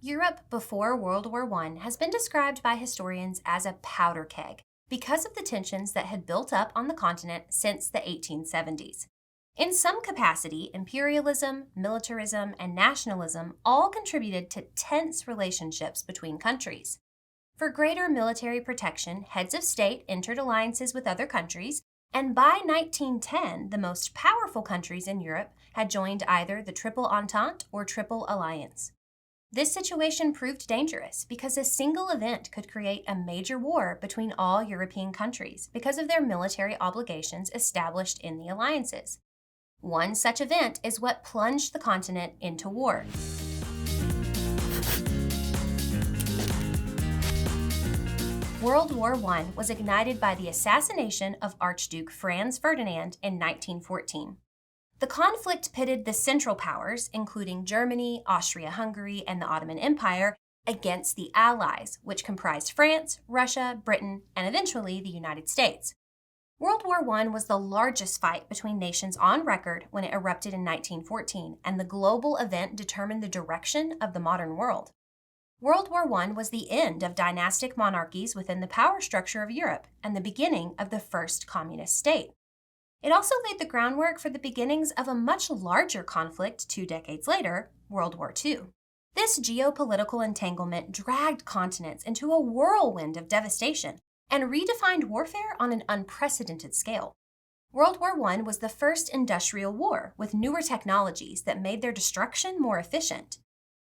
Europe before World War I has been described by historians as a powder keg because of the tensions that had built up on the continent since the 1870s. In some capacity, imperialism, militarism, and nationalism all contributed to tense relationships between countries. For greater military protection, heads of state entered alliances with other countries, and by 1910, the most powerful countries in Europe had joined either the Triple Entente or Triple Alliance. This situation proved dangerous because a single event could create a major war between all European countries because of their military obligations established in the alliances. One such event is what plunged the continent into war. World War I was ignited by the assassination of Archduke Franz Ferdinand in 1914. The conflict pitted the Central Powers, including Germany, Austria-Hungary, and the Ottoman Empire, against the Allies, which comprised France, Russia, Britain, and eventually the United States. World War I was the largest fight between nations on record when it erupted in 1914, and the global event determined the direction of the modern world. World War I was the end of dynastic monarchies within the power structure of Europe and the beginning of the first communist state. It also laid the groundwork for the beginnings of a much larger conflict 2 decades later, World War II. This geopolitical entanglement dragged continents into a whirlwind of devastation and redefined warfare on an unprecedented scale. World War I was the first industrial war with newer technologies that made their destruction more efficient.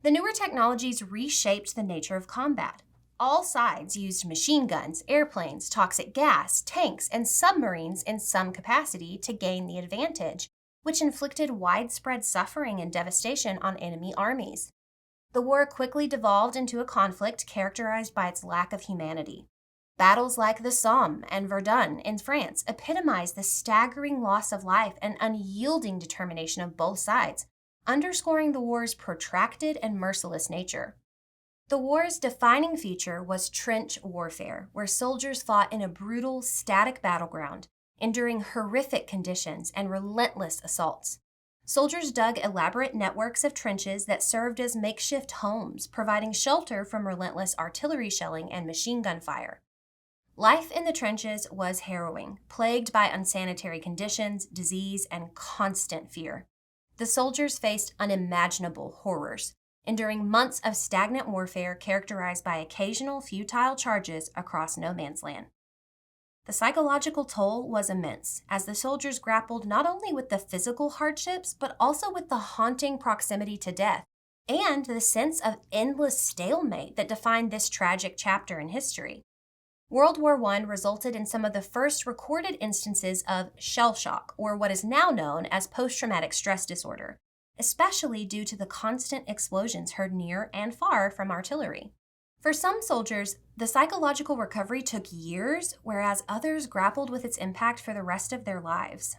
The newer technologies reshaped the nature of combat. All sides used machine guns, airplanes, toxic gas, tanks, and submarines in some capacity to gain the advantage, which inflicted widespread suffering and devastation on enemy armies. The war quickly devolved into a conflict characterized by its lack of humanity. Battles like the Somme and Verdun in France epitomize the staggering loss of life and unyielding determination of both sides, underscoring the war's protracted and merciless nature. The war's defining feature was trench warfare, where soldiers fought in a brutal, static battleground, enduring horrific conditions and relentless assaults. Soldiers dug elaborate networks of trenches that served as makeshift homes, providing shelter from relentless artillery shelling and machine gun fire. Life in the trenches was harrowing, plagued by unsanitary conditions, disease, and constant fear. The soldiers faced unimaginable horrors, enduring months of stagnant warfare characterized by occasional futile charges across no man's land. The psychological toll was immense, as the soldiers grappled not only with the physical hardships, but also with the haunting proximity to death, and the sense of endless stalemate that defined this tragic chapter in history. World War I resulted in some of the first recorded instances of shell shock, or what is now known as post-traumatic stress disorder, especially due to the constant explosions heard near and far from artillery. For some soldiers, the psychological recovery took years, whereas others grappled with its impact for the rest of their lives.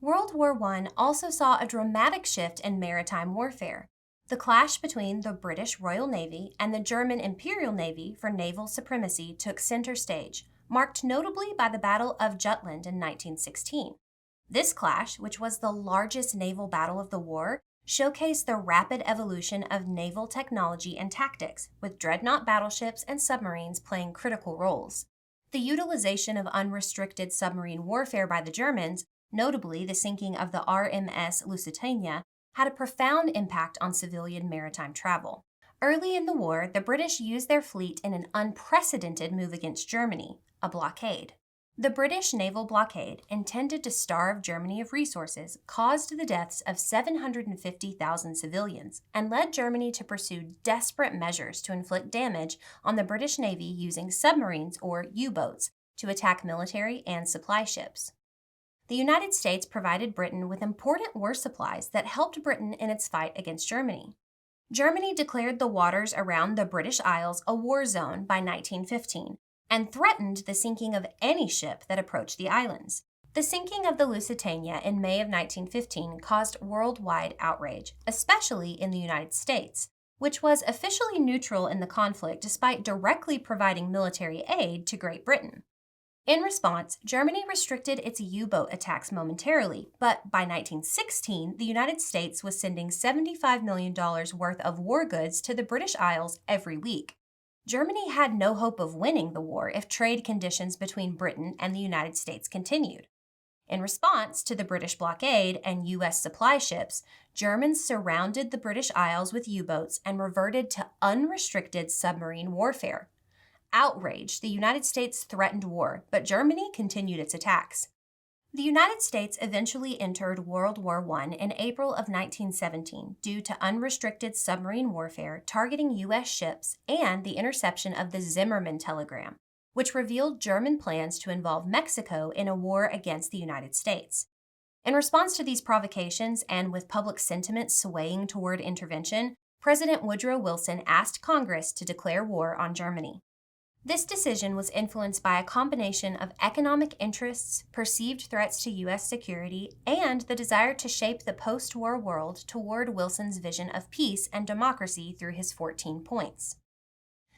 World War I also saw a dramatic shift in maritime warfare. The clash between the British Royal Navy and the German Imperial Navy for naval supremacy took center stage, marked notably by the Battle of Jutland in 1916. This clash, which was the largest naval battle of the war, showcased the rapid evolution of naval technology and tactics, with dreadnought battleships and submarines playing critical roles. The utilization of unrestricted submarine warfare by the Germans, notably the sinking of the RMS Lusitania, had a profound impact on civilian maritime travel. Early in the war, the British used their fleet in an unprecedented move against Germany, a blockade. The British naval blockade, intended to starve Germany of resources, caused the deaths of 750,000 civilians and led Germany to pursue desperate measures to inflict damage on the British Navy using submarines or U-boats to attack military and supply ships. The United States provided Britain with important war supplies that helped Britain in its fight against Germany. Germany declared the waters around the British Isles a war zone by 1915 and threatened the sinking of any ship that approached the islands. The sinking of the Lusitania in May of 1915 caused worldwide outrage, especially in the United States, which was officially neutral in the conflict despite directly providing military aid to Great Britain. In response, Germany restricted its U-boat attacks momentarily, but by 1916, the United States was sending $75 million worth of war goods to the British Isles every week. Germany had no hope of winning the war if trade conditions between Britain and the United States continued. In response to the British blockade and U.S. supply ships, Germans surrounded the British Isles with U-boats and reverted to unrestricted submarine warfare. Outraged, the United States threatened war, but Germany continued its attacks. The United States eventually entered World War I in April of 1917 due to unrestricted submarine warfare targeting U.S. ships and the interception of the Zimmermann telegram, which revealed German plans to involve Mexico in a war against the United States. In response to these provocations and with public sentiment swaying toward intervention, President Woodrow Wilson asked Congress to declare war on Germany. This decision was influenced by a combination of economic interests, perceived threats to U.S. security, and the desire to shape the post-war world toward Wilson's vision of peace and democracy through his 14 points.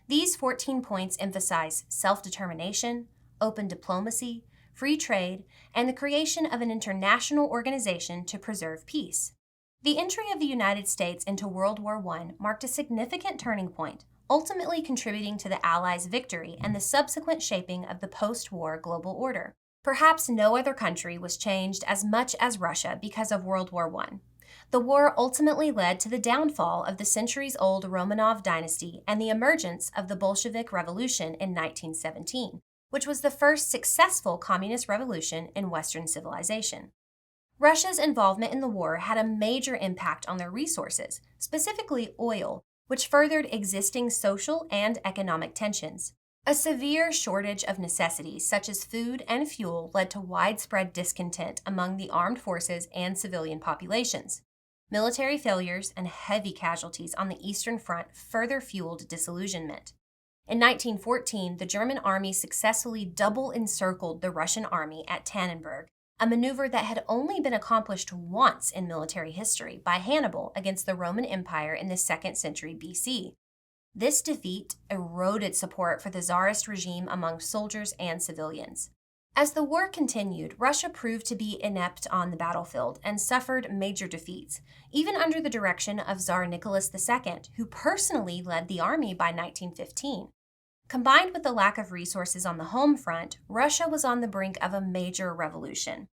These 14 points emphasize self-determination, open diplomacy, free trade, and the creation of an international organization to preserve peace. The entry of the United States into World War I marked a significant turning point, ultimately contributing to the Allies' victory and the subsequent shaping of the post-war global order. Perhaps no other country was changed as much as Russia because of World War I. The war ultimately led to the downfall of the centuries-old Romanov dynasty and the emergence of the Bolshevik Revolution in 1917, which was the first successful communist revolution in Western civilization. Russia's involvement in the war had a major impact on their resources, specifically oil, which furthered existing social and economic tensions. A severe shortage of necessities such as food and fuel led to widespread discontent among the armed forces and civilian populations. Military failures and heavy casualties on the Eastern Front further fueled disillusionment. In 1914, the German army successfully double-encircled the Russian army at Tannenberg, a maneuver that had only been accomplished once in military history by Hannibal against the Roman Empire in the 2nd century BC. This defeat eroded support for the Tsarist regime among soldiers and civilians. As the war continued, Russia proved to be inept on the battlefield and suffered major defeats, even under the direction of Tsar Nicholas II, who personally led the army by 1915. Combined with the lack of resources on the home front, Russia was on the brink of a major revolution.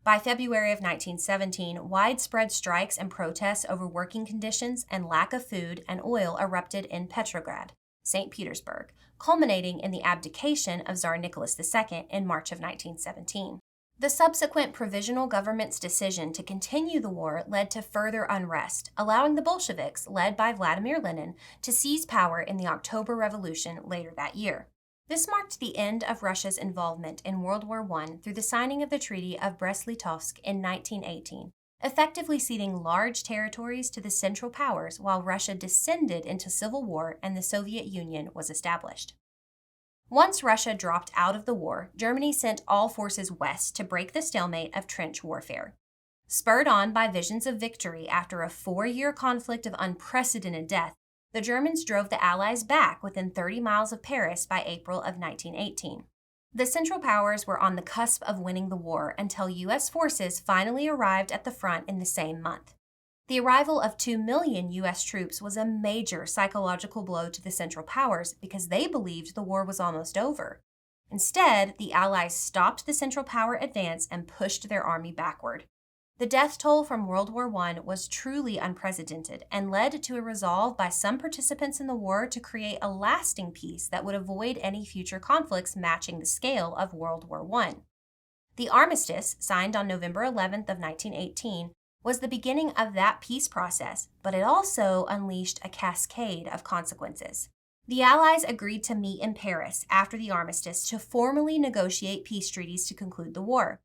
By February of 1917, widespread strikes and protests over working conditions and lack of food and oil erupted in Petrograd, St. Petersburg, culminating in the abdication of Tsar Nicholas II in March of 1917. The subsequent provisional government's decision to continue the war led to further unrest, allowing the Bolsheviks, led by Vladimir Lenin, to seize power in the October Revolution later that year. This marked the end of Russia's involvement in World War I through the signing of the Treaty of Brest-Litovsk in 1918, effectively ceding large territories to the Central Powers while Russia descended into civil war and the Soviet Union was established. Once Russia dropped out of the war, Germany sent all forces west to break the stalemate of trench warfare. Spurred on by visions of victory after a 4-year conflict of unprecedented death, the Germans drove the Allies back within 30 miles of Paris by April of 1918. The Central Powers were on the cusp of winning the war until U.S. forces finally arrived at the front in the same month. The arrival of 2 million U.S. troops was a major psychological blow to the Central Powers because they believed the war was almost over. Instead, the Allies stopped the Central Power advance and pushed their army backward. The death toll from World War I was truly unprecedented and led to a resolve by some participants in the war to create a lasting peace that would avoid any future conflicts matching the scale of World War I. The armistice, signed on November 11th of 1918, was the beginning of that peace process, but it also unleashed a cascade of consequences. The Allies agreed to meet in Paris after the armistice to formally negotiate peace treaties to conclude the war.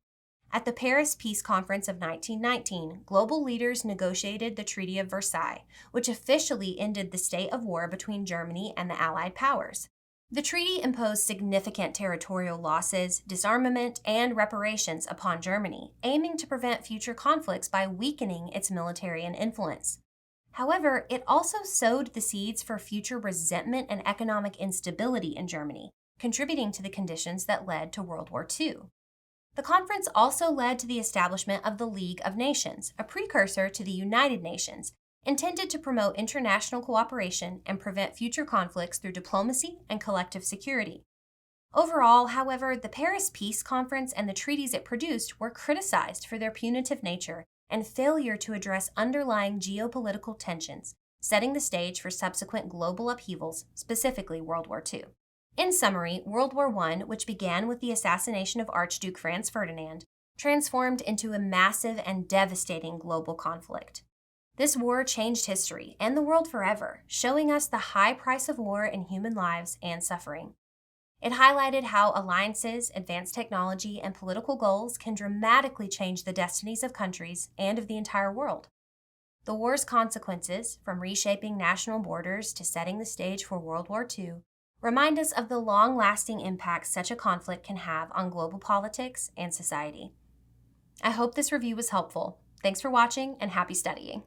At the Paris Peace Conference of 1919, global leaders negotiated the Treaty of Versailles, which officially ended the state of war between Germany and the Allied powers. The treaty imposed significant territorial losses, disarmament, and reparations upon Germany, aiming to prevent future conflicts by weakening its military and influence. However, it also sowed the seeds for future resentment and economic instability in Germany, contributing to the conditions that led to World War II. The conference also led to the establishment of the League of Nations, a precursor to the United Nations, intended to promote international cooperation and prevent future conflicts through diplomacy and collective security. Overall, however, the Paris Peace Conference and the treaties it produced were criticized for their punitive nature and failure to address underlying geopolitical tensions, setting the stage for subsequent global upheavals, specifically World War II. In summary, World War I, which began with the assassination of Archduke Franz Ferdinand, transformed into a massive and devastating global conflict. This war changed history and the world forever, showing us the high price of war in human lives and suffering. It highlighted how alliances, advanced technology, and political goals can dramatically change the destinies of countries and of the entire world. The war's consequences, from reshaping national borders to setting the stage for World War II, remind us of the long-lasting impact such a conflict can have on global politics and society. I hope this review was helpful. Thanks for watching and happy studying.